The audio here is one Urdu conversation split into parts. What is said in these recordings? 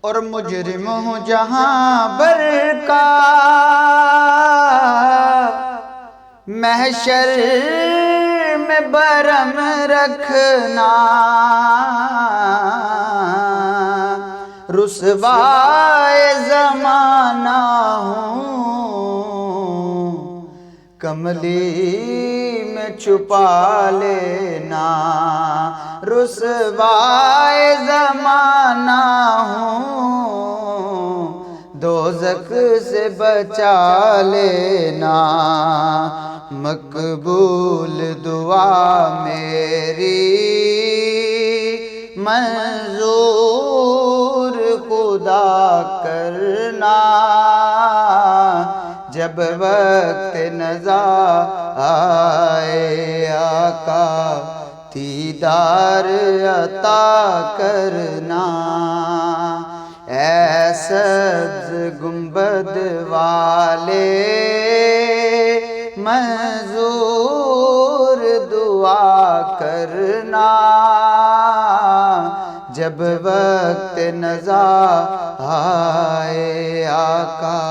اور مجرم ہوں جہاں بر کا محشر میں برم رکھنا، رسوائے زمانہ ہوں کملی میں چھپا لینا، رسوائے زمانہ ہوں دوزخ سے بچا لینا، مقبول دعا میری منظور خدا کرنا، جب وقت نزا آئے آقا دیدار عطا کرنا، اے سبز گنبد والے منظور دعا کرنا، جب وقت نزا آئے آقا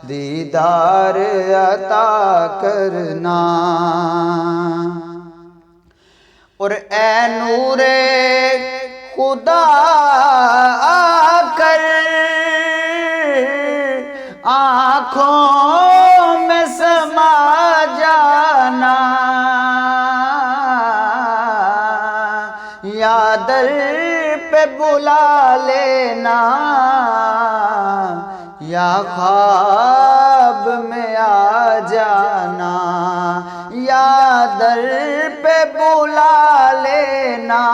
دیدار عطا کرنا۔ اور اے نور خدا آ کر آنکھوں میں سما جانا، یا در پہ بلا لینا، یا خواب میں آ جانا، یا در پہ بلا لینا،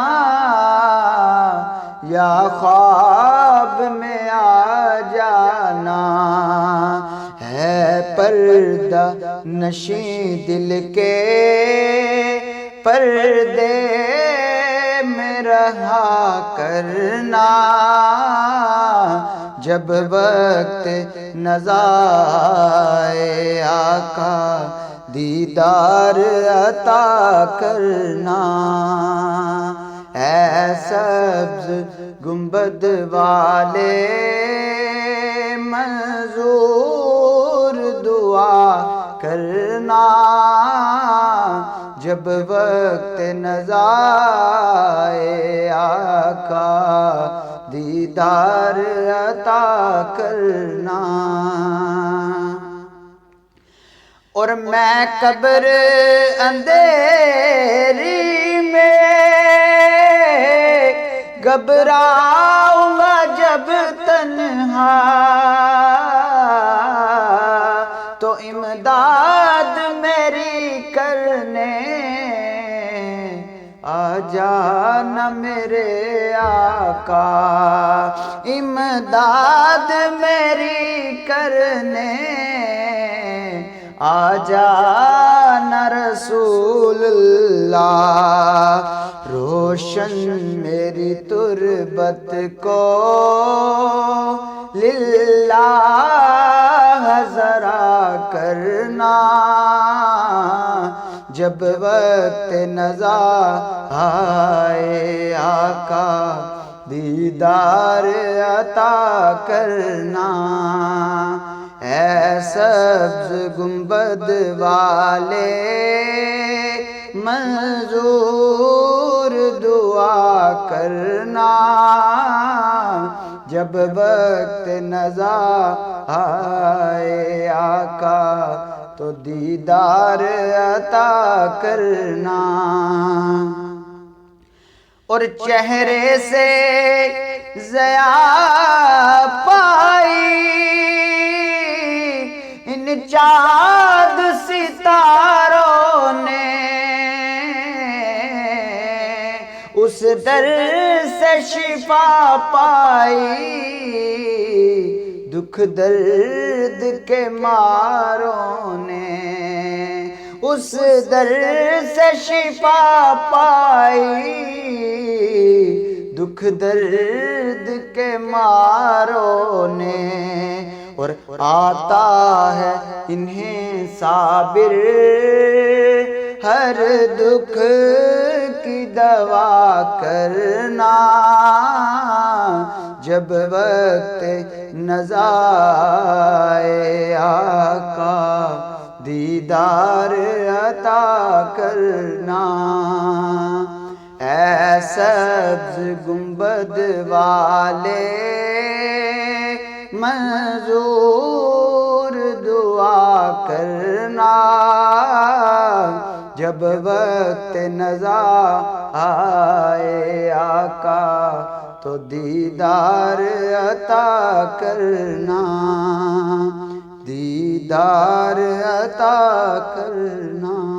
یا خواب میں آ جانا، ہے پردہ نشیں دل کے پردے میں رہا کرنا، جب وقت نزا آئے آقا دیدار عطا کرنا، اے سبز گنبد والے منظور دعا کرنا، جب وقت نزا آئے آقا دیدار عطا کرنا۔ اور میں قبر اندھیری میں گھبراؤں گا جب تنہا، تو امداد میری کرنے آ جانا میرے آقا، امداد میری کرنے آ جانا رسول اللہ، روشن میری تربت کو للہ ذرا کرنا، جب وقت نزا آئے آقا دیدار عطا کرنا، اے سبز گنبد والے منظور دعا کرنا، جب وقت نزا آئے آقا تو دیدار عطا کرنا، اور چہرے سے ضیا پائی ان چاند ستاروں نے، اس در سے شفا پائی دکھ درد کے ماروں نے، اس در سے شفا پائی دکھ درد کے ماروں نے، اور آتا ہے انہیں صابر ہر دکھ کی دوا کرنا، جب وقت نزا آئے آقا دیدار عطا کرنا، اے سبز گنبد والے منظور دعا کرنا، جب وقت نزا آئے آقا تو دیدار عطا کرنا، دیدار عطا کرنا۔